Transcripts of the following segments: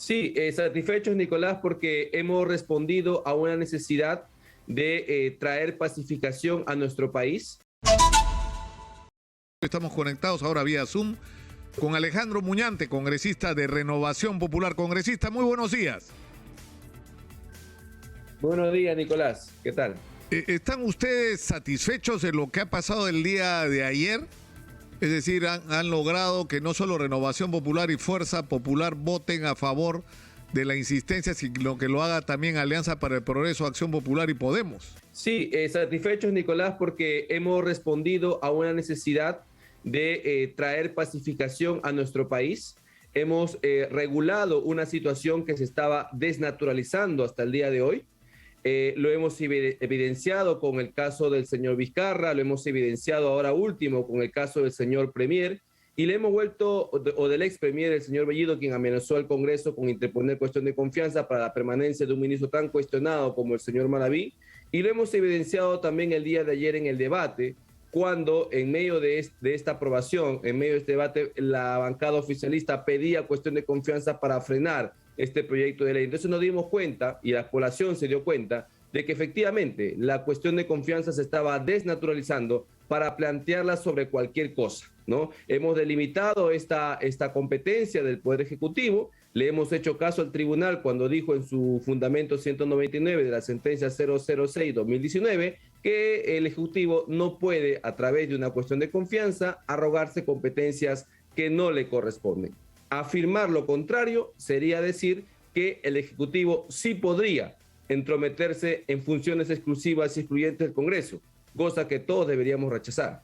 Sí, satisfechos, Nicolás, porque hemos respondido a una necesidad de traer pacificación a nuestro país. Estamos conectados ahora vía Zoom con Alejandro Muñante, congresista de Renovación Popular. Congresista, muy buenos días. Buenos días, Nicolás. ¿Qué tal? ¿Están ustedes satisfechos de lo que ha pasado el día de ayer? Es decir, han logrado que no solo Renovación Popular y Fuerza Popular voten a favor de la insistencia, sino que lo haga también Alianza para el Progreso, Acción Popular y Podemos. Sí, satisfechos, Nicolás, porque hemos respondido a una necesidad de traer pacificación a nuestro país. Hemos regulado una situación que se estaba desnaturalizando hasta el día de hoy. Lo hemos evidenciado con el caso del señor Vizcarra, lo hemos evidenciado ahora último con el caso del señor Premier, y le hemos vuelto, o del ex Premier, el señor Bellido, quien amenazó al Congreso con interponer cuestión de confianza para la permanencia de un ministro tan cuestionado como el señor Maraví, y lo hemos evidenciado también el día de ayer en el debate, cuando en medio de esta aprobación, en medio de este debate, la bancada oficialista pedía cuestión de confianza para frenar este proyecto de ley. Entonces nos dimos cuenta, y la población se dio cuenta, de que efectivamente la cuestión de confianza se estaba desnaturalizando para plantearla sobre cualquier cosa, ¿no? Hemos delimitado esta competencia del Poder Ejecutivo, le hemos hecho caso al tribunal cuando dijo en su fundamento 199 de la sentencia 006-2019 que el Ejecutivo no puede, a través de una cuestión de confianza, arrogarse competencias que no le corresponden. Afirmar lo contrario sería decir que el Ejecutivo sí podría entrometerse en funciones exclusivas y excluyentes del Congreso, cosa que todos deberíamos rechazar.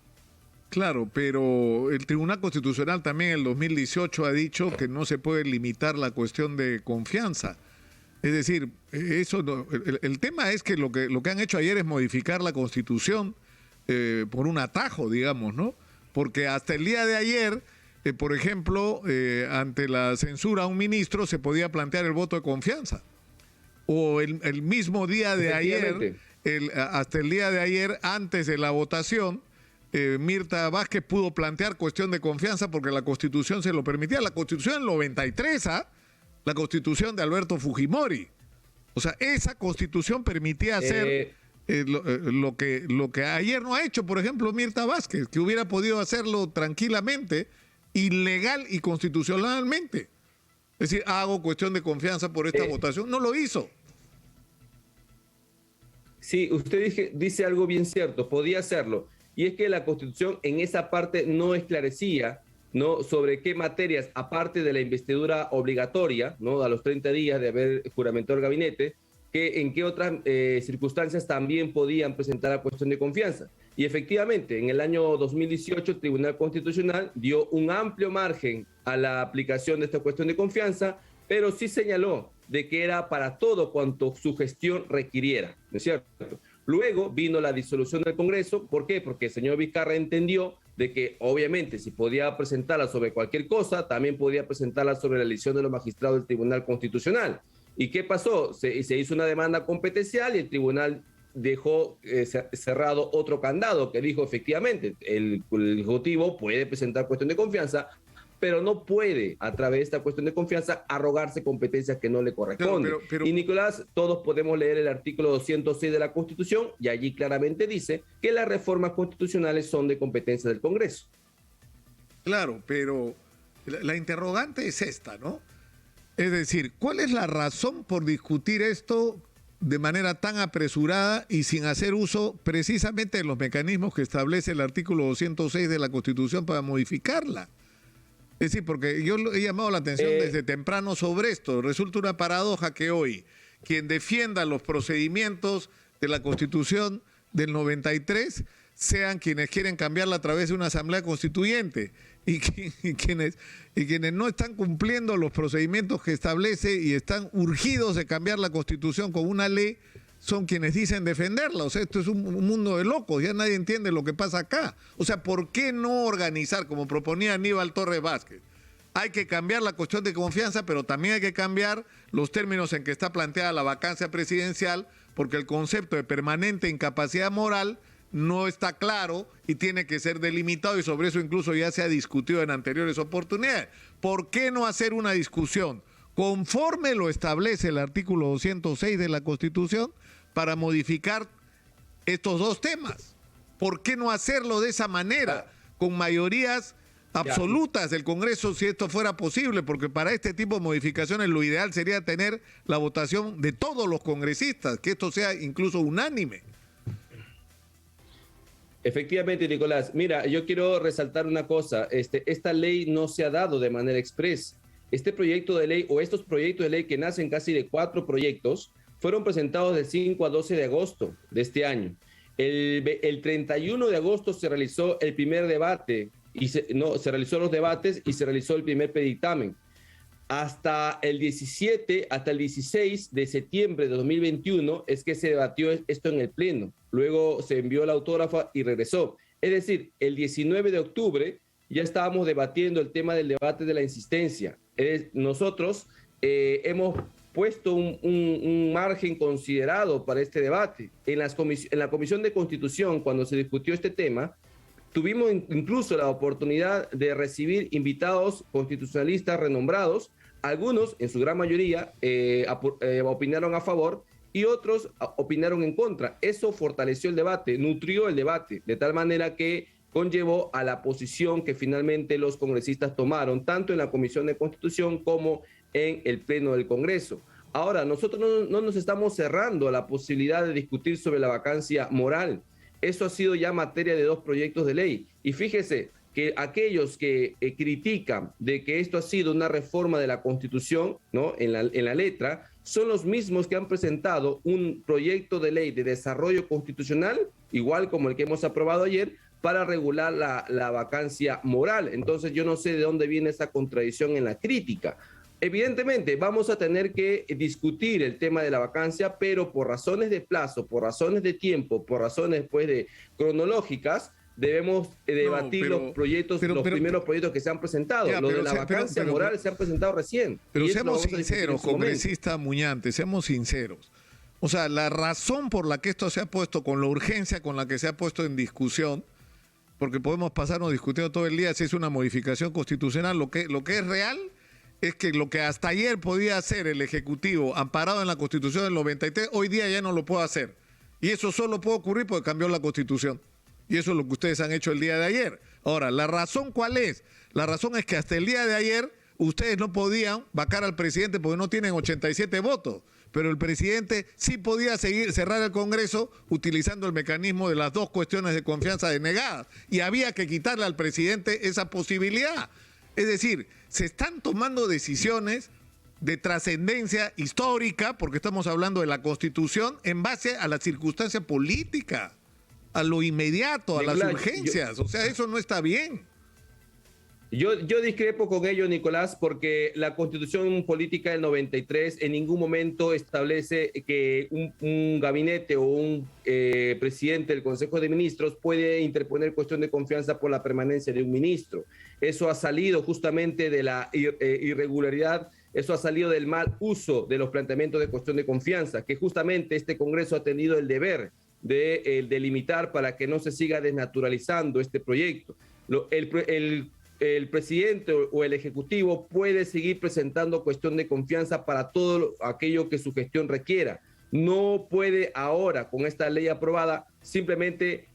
Claro, pero el Tribunal Constitucional también en el 2018 ha dicho que no se puede limitar la cuestión de confianza. Es decir, eso no, el tema es que lo que han hecho ayer es modificar la Constitución por un atajo, digamos, ¿no? Porque hasta el día de ayer, por ejemplo, ante la censura a un ministro se podía plantear el voto de confianza. O el mismo día de ayer, hasta el día de ayer, antes de la votación, Mirta Vázquez pudo plantear cuestión de confianza porque la Constitución se lo permitía. La Constitución del 93, la Constitución de Alberto Fujimori. O sea, esa Constitución permitía hacer lo que ayer no ha hecho, por ejemplo, Mirta Vázquez, que hubiera podido hacerlo tranquilamente, ilegal y constitucionalmente. Es decir, hago cuestión de confianza por esta votación. No lo hizo. Sí, usted dice algo bien cierto, podía hacerlo. Y es que la Constitución en esa parte no esclarecía, ¿no?, sobre qué materias, aparte de la investidura obligatoria, ¿no?, a los 30 días de haber juramentado el gabinete, en qué otras circunstancias también podían presentar la cuestión de confianza. Y efectivamente, en el año 2018 el Tribunal Constitucional dio un amplio margen a la aplicación de esta cuestión de confianza, pero sí señaló de que era para todo cuanto su gestión requiriera, ¿no es cierto? Luego vino la disolución del Congreso. ¿Por qué? Porque el señor Vizcarra entendió de que obviamente si podía presentarla sobre cualquier cosa, también podía presentarla sobre la elección de los magistrados del Tribunal Constitucional. ¿Y qué pasó? Se hizo una demanda competencial y el tribunal dejó cerrado otro candado que dijo efectivamente el Ejecutivo puede presentar cuestión de confianza, pero no puede, a través de esta cuestión de confianza, arrogarse competencias que no le corresponden. Y Nicolás, todos podemos leer el artículo 206 de la Constitución y allí claramente dice que las reformas constitucionales son de competencia del Congreso. Claro, pero la interrogante es esta, ¿no? Es decir, ¿cuál es la razón por discutir esto de manera tan apresurada y sin hacer uso precisamente de los mecanismos que establece el artículo 206 de la Constitución para modificarla? Es decir, porque yo he llamado la atención desde temprano sobre esto. Resulta una paradoja que hoy quien defienda los procedimientos de la Constitución del 93 sean quienes quieren cambiarla a través de una asamblea constituyente y quienes no están cumpliendo los procedimientos que establece y están urgidos de cambiar la Constitución con una ley son quienes dicen defenderla. O sea, esto es un mundo de locos, ya nadie entiende lo que pasa acá. O sea, ¿por qué no organizar, como proponía Aníbal Torres Vázquez? Hay que cambiar la cuestión de confianza, pero también hay que cambiar los términos en que está planteada la vacancia presidencial, porque el concepto de permanente incapacidad moral no está claro y tiene que ser delimitado, y sobre eso incluso ya se ha discutido en anteriores oportunidades. ¿Por qué no hacer una discusión conforme lo establece el artículo 206 de la Constitución, para modificar estos dos temas. ¿Por qué no hacerlo de esa manera, con mayorías absolutas del Congreso, si esto fuera posible? Porque para este tipo de modificaciones lo ideal sería tener la votación de todos los congresistas, que esto sea incluso unánime. Efectivamente, Nicolás. Mira, yo quiero resaltar una cosa. Esta ley no se ha dado de manera express. Este proyecto de ley, o estos proyectos de ley que nacen casi de 4 proyectos, fueron presentados del 5 a 12 de agosto de este año. El 31 de agosto se realizó el primer debate, se realizó los debates y se realizó el primer predictamen. Hasta el 16 de septiembre de 2021 es que se debatió esto en el Pleno. Luego se envió la autógrafa y regresó. Es decir, el 19 de octubre ya estábamos debatiendo el tema del debate de la insistencia. Nosotros hemos puesto un margen considerado para este debate. En la Comisión de Constitución, cuando se discutió este tema, tuvimos incluso la oportunidad de recibir invitados constitucionalistas renombrados. Algunos, en su gran mayoría, opinaron a favor y otros opinaron en contra. Eso fortaleció el debate, nutrió el debate, de tal manera que conllevó a la posición que finalmente los congresistas tomaron, tanto en la Comisión de Constitución como en el Pleno del Congreso. Ahora, nosotros no nos estamos cerrando a la posibilidad de discutir sobre la vacancia moral. Eso ha sido ya materia de 2 proyectos de ley. Y fíjese que aquellos que critican de que esto ha sido una reforma de la Constitución, ¿no?, en la letra, son los mismos que han presentado un proyecto de ley de desarrollo constitucional, igual como el que hemos aprobado ayer, para regular la vacancia moral. Entonces yo no sé de dónde viene esa contradicción en la crítica. Evidentemente vamos a tener que discutir el tema de la vacancia, pero por razones de plazo, por razones de tiempo, por razones cronológicas, debemos debatir los primeros proyectos que se han presentado. Los de la vacancia moral se han presentado recién. Pero seamos sinceros, congresista Muñante, seamos sinceros. O sea, la razón por la que esto se ha puesto, con la urgencia con la que se ha puesto en discusión, porque podemos pasarnos discutiendo todo el día si es una modificación constitucional, lo que es real es que lo que hasta ayer podía hacer el Ejecutivo amparado en la Constitución del 93, hoy día ya no lo puede hacer. Y eso solo puede ocurrir porque cambió la Constitución. Y eso es lo que ustedes han hecho el día de ayer. Ahora, ¿la razón cuál es? La razón es que hasta el día de ayer ustedes no podían vacar al presidente porque no tienen 87 votos. Pero el presidente sí podía cerrar el Congreso utilizando el mecanismo de las 2 cuestiones de confianza denegadas. Y había que quitarle al presidente esa posibilidad. Es decir, se están tomando decisiones de trascendencia histórica, porque estamos hablando de la Constitución, en base a la circunstancia política, a lo inmediato, a las urgencias. O sea, eso no está bien. Yo discrepo con ello, Nicolás, porque la Constitución Política del 93 en ningún momento establece que un gabinete o un presidente del Consejo de Ministros puede interponer cuestión de confianza por la permanencia de un ministro. Eso ha salido justamente de la irregularidad, eso ha salido del mal uso de los planteamientos de cuestión de confianza, que justamente este Congreso ha tenido el deber de delimitar para que no se siga desnaturalizando este proyecto. El presidente o el Ejecutivo puede seguir presentando cuestión de confianza para todo aquello que su gestión requiera. No puede ahora, con esta ley aprobada, simplemente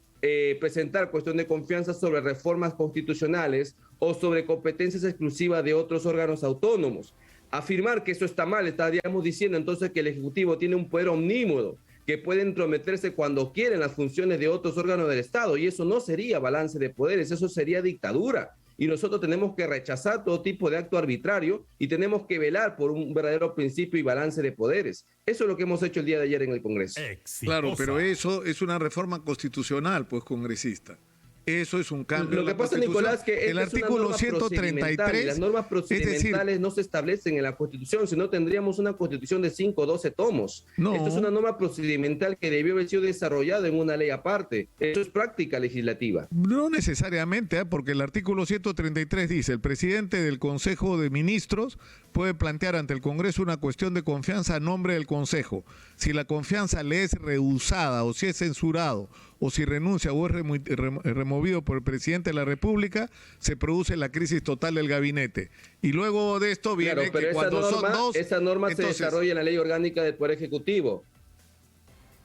presentar cuestión de confianza sobre reformas constitucionales o sobre competencias exclusivas de otros órganos autónomos. Afirmar que eso está mal, estaríamos diciendo entonces que el Ejecutivo tiene un poder omnímodo, que puede entrometerse cuando quiere en las funciones de otros órganos del Estado, y eso no sería balance de poderes, eso sería dictadura. Y nosotros tenemos que rechazar todo tipo de acto arbitrario y tenemos que velar por un verdadero principio y balance de poderes. Eso es lo que hemos hecho el día de ayer en el Congreso. Exitosa. Claro, pero eso es una reforma constitucional, pues, congresista. Eso es un cambio. Lo que pasa, Nicolás, que el artículo 133, las normas procedimentales no se establecen en la Constitución, sino tendríamos una Constitución de 5 o 12 tomos. No. Esto es una norma procedimental que debió haber sido desarrollada en una ley aparte. Esto es práctica legislativa. No necesariamente, porque el artículo 133 dice: el presidente del Consejo de Ministros puede plantear ante el Congreso una cuestión de confianza a nombre del Consejo. Si la confianza le es rehusada o si es censurado o si renuncia o es removido por el presidente de la República, se produce la crisis total del gabinete. Y luego de esto viene claro, pero que cuando son dos... Esa norma entonces, se desarrolla en la ley orgánica del Poder Ejecutivo.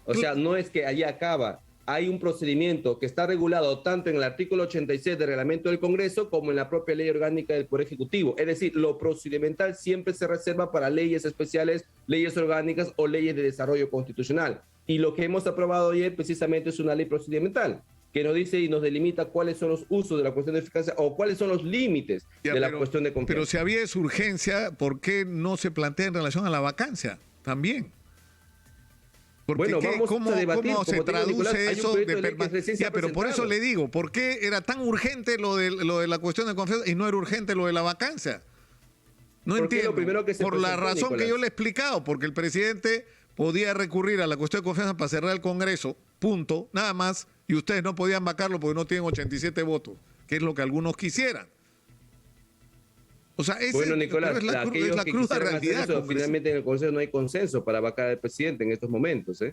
O sea, no es que allí acaba. Hay un procedimiento que está regulado tanto en el artículo 86 del reglamento del Congreso como en la propia ley orgánica del Poder Ejecutivo. Es decir, lo procedimental siempre se reserva para leyes especiales, leyes orgánicas o leyes de desarrollo constitucional. Y lo que hemos aprobado ayer precisamente es una ley procedimental que nos dice y nos delimita cuáles son los usos de la cuestión de eficacia o cuáles son los límites de la cuestión de confianza. Pero si había esa urgencia, ¿por qué no se plantea en relación a la vacancia también? Porque bueno, vamos a debatir, ¿cómo se traduce Nicolás, eso de permanencia? Pero por eso le digo, ¿por qué era tan urgente lo de la cuestión de confianza y no era urgente lo de la vacancia? No entiendo. Por la razón Nicolás, que yo le he explicado, porque el presidente podía recurrir a la cuestión de confianza para cerrar el Congreso, punto, nada más, y ustedes no podían vacarlo porque no tienen 87 votos, que es lo que algunos quisieran. O sea, bueno, Nicolás, es la cruda realidad. Eso, finalmente en el Consejo no hay consenso para vacar al presidente en estos momentos.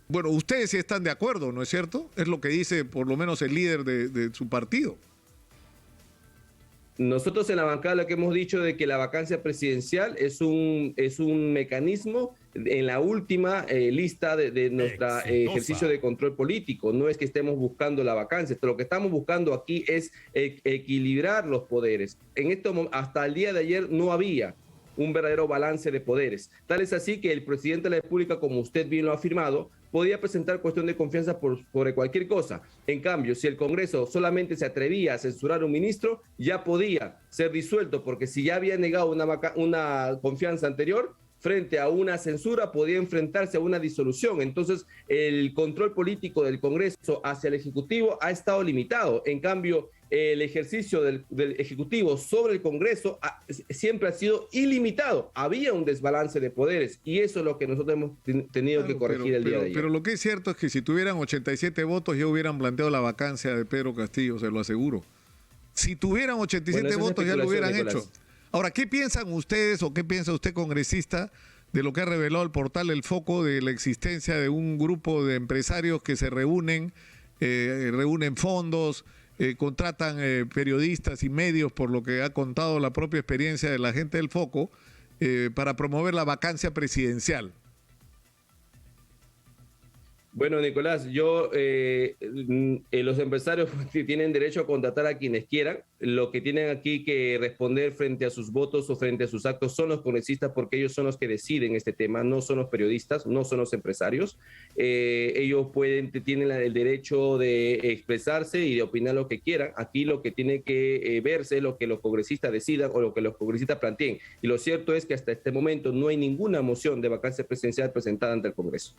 Bueno, ustedes sí están de acuerdo, ¿no es cierto? Es lo que dice por lo menos el líder de su partido. Nosotros en la bancada lo que hemos dicho de que la vacancia presidencial es un mecanismo en la última lista de nuestro ejercicio de control político. No es que estemos buscando la vacancia, lo que estamos buscando aquí es equilibrar los poderes. Hasta el día de ayer no había un verdadero balance de poderes. Tal es así que el presidente de la República, como usted bien lo ha afirmado, podía presentar cuestión de confianza sobre cualquier cosa. En cambio, si el Congreso solamente se atrevía a censurar a un ministro, ya podía ser disuelto, porque si ya había negado una confianza anterior, frente a una censura podía enfrentarse a una disolución. Entonces, el control político del Congreso hacia el Ejecutivo ha estado limitado. En cambio, el ejercicio del Ejecutivo sobre el Congreso siempre ha sido ilimitado. Había un desbalance de poderes y eso es lo que nosotros hemos tenido que corregir el día de ayer. Pero lo que es cierto es que si tuvieran 87 votos ya hubieran planteado la vacancia de Pedro Castillo, se lo aseguro. Si tuvieran 87 votos ya lo hubieran hecho. Ahora, ¿qué piensan ustedes o qué piensa usted, congresista, de lo que ha revelado el portal El Foco de la existencia de un grupo de empresarios que se reúnen fondos, contratan periodistas y medios, por lo que ha contado la propia experiencia de la gente del Foco, para promover la vacancia presidencial? Bueno, Nicolás, los empresarios tienen derecho a contratar a quienes quieran. Lo que tienen aquí que responder frente a sus votos o frente a sus actos son los congresistas, porque ellos son los que deciden este tema, no son los periodistas, no son los empresarios. Ellos tienen el derecho de expresarse y de opinar lo que quieran. Aquí lo que tiene que verse es lo que los congresistas decidan o lo que los congresistas planteen. Y lo cierto es que hasta este momento no hay ninguna moción de vacancia presidencial presentada ante el Congreso.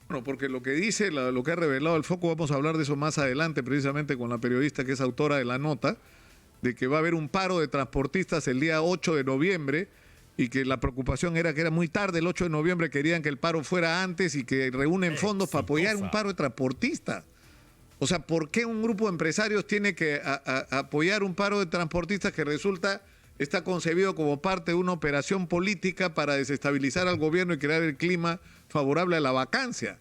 Bueno, porque lo que dice, lo que ha revelado el Foco, vamos a hablar de eso más adelante, precisamente con la periodista que es autora de la nota, de que va a haber un paro de transportistas el día 8 de noviembre y que la preocupación era que era muy tarde, el 8 de noviembre querían que el paro fuera antes y que reúnen fondos para apoyar un paro de transportistas. O sea, ¿por qué un grupo de empresarios tiene que apoyar un paro de transportistas que está concebido como parte de una operación política para desestabilizar al gobierno y crear el clima favorable a la vacancia?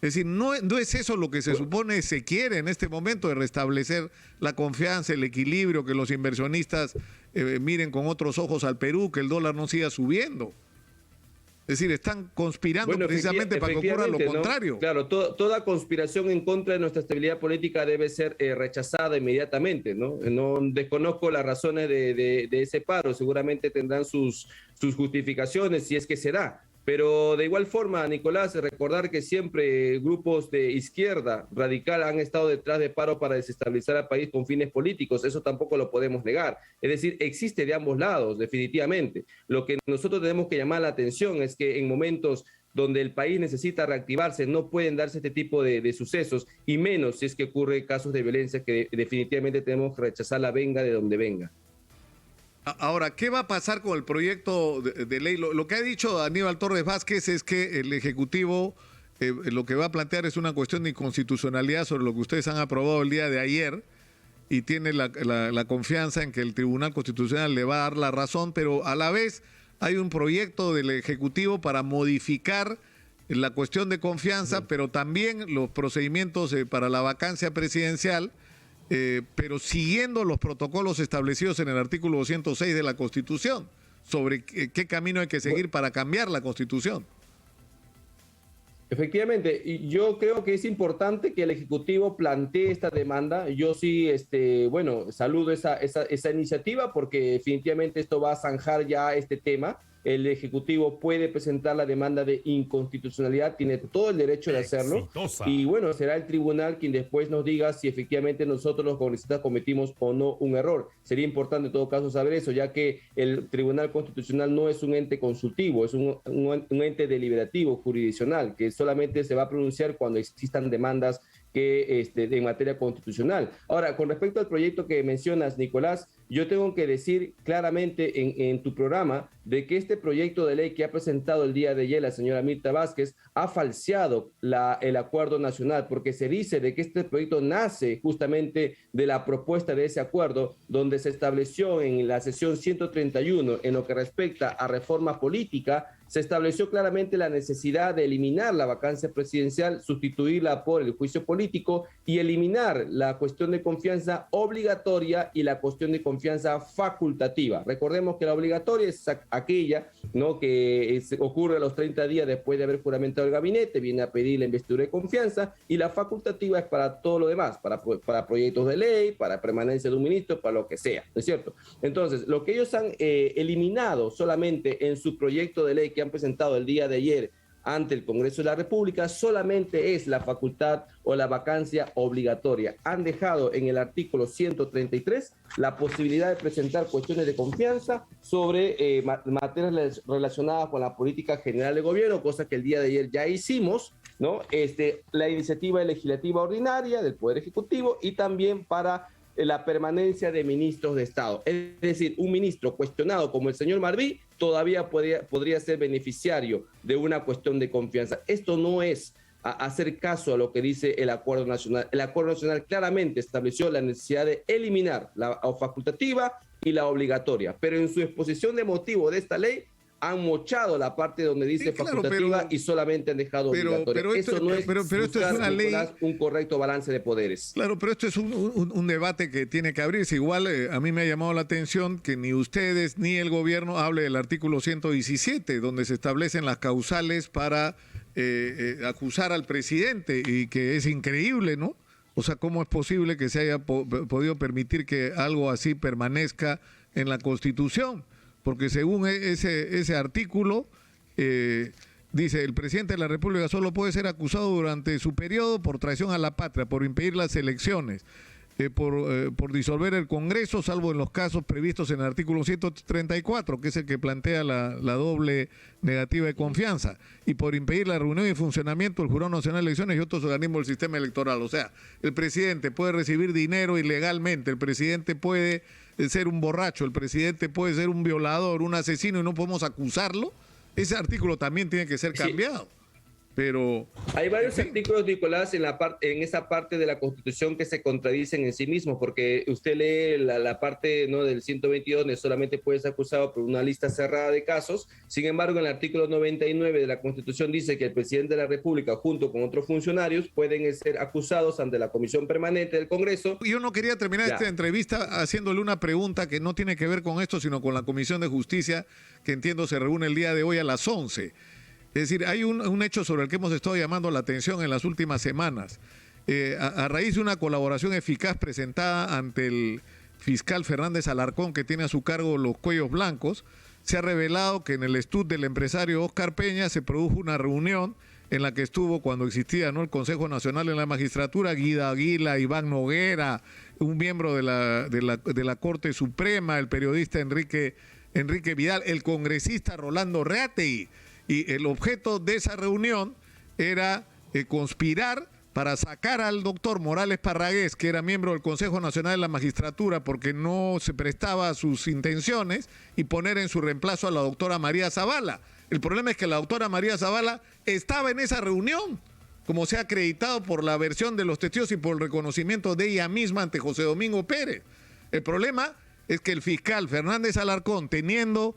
Es decir, no es eso lo que se supone se quiere en este momento, de restablecer la confianza, el equilibrio, que los inversionistas miren con otros ojos al Perú, que el dólar no siga subiendo. Es decir, están conspirando precisamente para que ocurra lo contrario. ¿No? Claro, toda conspiración en contra de nuestra estabilidad política debe ser rechazada inmediatamente, ¿no? No desconozco las razones de ese paro, seguramente tendrán sus justificaciones si es que se da. Pero de igual forma, Nicolás, recordar que siempre grupos de izquierda radical han estado detrás de paro para desestabilizar al país con fines políticos. Eso tampoco lo podemos negar. Es decir, existe de ambos lados, definitivamente. Lo que nosotros tenemos que llamar la atención es que en momentos donde el país necesita reactivarse, no pueden darse este tipo de sucesos, y menos si es que ocurre casos de violencia que definitivamente tenemos que rechazarla, venga de donde venga. Ahora, ¿qué va a pasar con el proyecto de ley? Lo que ha dicho Aníbal Torres Vázquez es que el Ejecutivo lo que va a plantear es una cuestión de inconstitucionalidad sobre lo que ustedes han aprobado el día de ayer, y tiene la confianza en que el Tribunal Constitucional le va a dar la razón, pero a la vez hay un proyecto del Ejecutivo para modificar la cuestión de confianza, pero también los procedimientos para la vacancia presidencial, pero siguiendo los protocolos establecidos en el artículo 206 de la Constitución, sobre qué camino hay que seguir para cambiar la Constitución. Efectivamente, y yo creo que es importante que el Ejecutivo plantee esta demanda. Yo sí, bueno, saludo esa iniciativa porque definitivamente esto va a zanjar ya este tema. El Ejecutivo puede presentar la demanda de inconstitucionalidad, tiene todo el derecho de hacerlo. Exitosa. Y bueno, será el tribunal quien después nos diga si efectivamente nosotros los congresistas cometimos o no un error. Sería importante en todo caso saber eso, ya que el Tribunal Constitucional no es un ente consultivo, es un ente deliberativo, jurisdiccional, que solamente se va a pronunciar cuando existan demandas que en materia constitucional. Ahora, con respecto al proyecto que mencionas, Nicolás, yo tengo que decir claramente en tu programa de que este proyecto de ley que ha presentado el día de ayer la señora Mirta Vázquez ha falseado el acuerdo nacional, porque se dice de que este proyecto nace justamente de la propuesta de ese acuerdo, donde se estableció en la sesión 131, en lo que respecta a reforma política, se estableció claramente la necesidad de eliminar la vacancia presidencial, sustituirla por el juicio político y eliminar la cuestión de confianza obligatoria y la cuestión de confianza facultativa. Recordemos que la obligatoria es aquella, ¿no?, que ocurre a los 30 días después de haber juramentado el gabinete, viene a pedir la investidura de confianza, y la facultativa es para todo lo demás, para proyectos de ley, para permanencia de un ministro, para lo que sea, ¿no es cierto? Entonces, lo que ellos han eliminado solamente en su proyecto de ley que han presentado el día de ayer ante el Congreso de la República solamente es la facultad o la vacancia obligatoria. Han dejado en el artículo 133 la posibilidad de presentar cuestiones de confianza sobre materias relacionadas con la política general de gobierno, cosa que el día de ayer ya hicimos, ¿no? La iniciativa legislativa ordinaria del Poder Ejecutivo y también para la permanencia de ministros de Estado. Es decir, un ministro cuestionado como el señor Marví todavía podría ser beneficiario de una cuestión de confianza. Esto no es hacer caso a lo que dice el Acuerdo Nacional. El Acuerdo Nacional claramente estableció la necesidad de eliminar la facultativa y la obligatoria, pero en su exposición de motivo de esta ley han mochado la parte donde dice facultativa y solamente han dejado obligatoria. Eso no es esto es una ley, un correcto balance de poderes. Claro, pero esto es un debate que tiene que abrirse. Igual a mí me ha llamado la atención que ni ustedes ni el gobierno hable del artículo 117, donde se establecen las causales para acusar al presidente, y que es increíble, ¿no? O sea, ¿cómo es posible que se haya podido permitir que algo así permanezca en la Constitución? Porque según ese artículo, dice, el presidente de la República solo puede ser acusado durante su periodo por traición a la patria, por impedir las elecciones, por disolver el Congreso, salvo en los casos previstos en el artículo 134, que es el que plantea la doble negativa de confianza, y por impedir la reunión y funcionamiento del Jurado Nacional de Elecciones y otros organismos del sistema electoral. O sea, el presidente puede recibir dinero ilegalmente, el presidente puede ser un borracho, el presidente puede ser un violador, un asesino, y no podemos acusarlo. Ese artículo también tiene que ser cambiado. Sí. Pero hay varios artículos, Nicolás, en esa parte de la Constitución que se contradicen en sí mismos, porque usted lee la parte, ¿no?, del 122, donde solamente puede ser acusado por una lista cerrada de casos. Sin embargo, en el artículo 99 de la Constitución dice que el presidente de la República, junto con otros funcionarios, pueden ser acusados ante la Comisión Permanente del Congreso. Yo no quería terminar esta entrevista haciéndole una pregunta que no tiene que ver con esto, sino con la Comisión de Justicia, que entiendo se reúne el día de hoy a las 11. Es decir, hay un hecho sobre el que hemos estado llamando la atención en las últimas semanas. A raíz de una colaboración eficaz presentada ante el fiscal Fernández Alarcón, que tiene a su cargo los cuellos blancos, se ha revelado que en el estudio del empresario Oscar Peña se produjo una reunión en la que estuvo, cuando existía, ¿no?, el Consejo Nacional de la Magistratura, Guida Aguila, Iván Noguera, un miembro de la Corte Suprema, el periodista Enrique Vidal, el congresista Rolando Reategui. Y el objeto de esa reunión era conspirar para sacar al doctor Morales Parragués, que era miembro del Consejo Nacional de la Magistratura, porque no se prestaba a sus intenciones, y poner en su reemplazo a la doctora María Zavala. El problema es que la doctora María Zavala estaba en esa reunión, como se ha acreditado por la versión de los testigos y por el reconocimiento de ella misma ante José Domingo Pérez. El problema es que el fiscal Fernández Alarcón, teniendo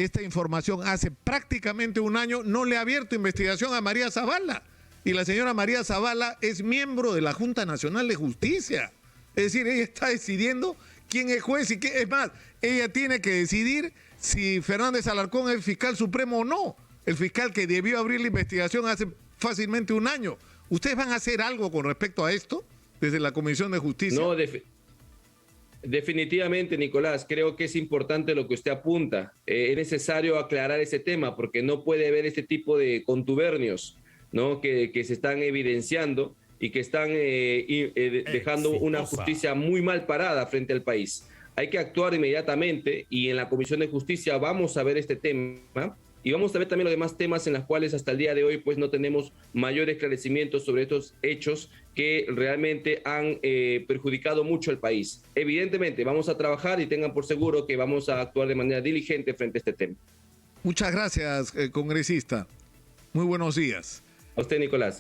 esta información hace prácticamente un año, no le ha abierto investigación a María Zavala. Y la señora María Zavala es miembro de la Junta Nacional de Justicia. Es decir, ella está decidiendo quién es juez y qué. Es más, ella tiene que decidir si Fernández Alarcón es fiscal supremo o no. El fiscal que debió abrir la investigación hace fácilmente un año. ¿Ustedes van a hacer algo con respecto a esto desde la Comisión de Justicia? No, definitivamente, Nicolás, creo que es importante lo que usted apunta. Es necesario aclarar ese tema porque no puede haber este tipo de contubernios, ¿no? que se están evidenciando y que están dejando una justicia muy mal parada frente al país. Hay que actuar inmediatamente y en la Comisión de Justicia vamos a ver este tema y vamos a ver también los demás temas en los cuales hasta el día de hoy pues no tenemos mayor esclarecimiento sobre estos hechos que realmente han perjudicado mucho al país. Evidentemente vamos a trabajar y tengan por seguro que vamos a actuar de manera diligente frente a este tema. Muchas gracias, congresista. Muy buenos días. A usted, Nicolás.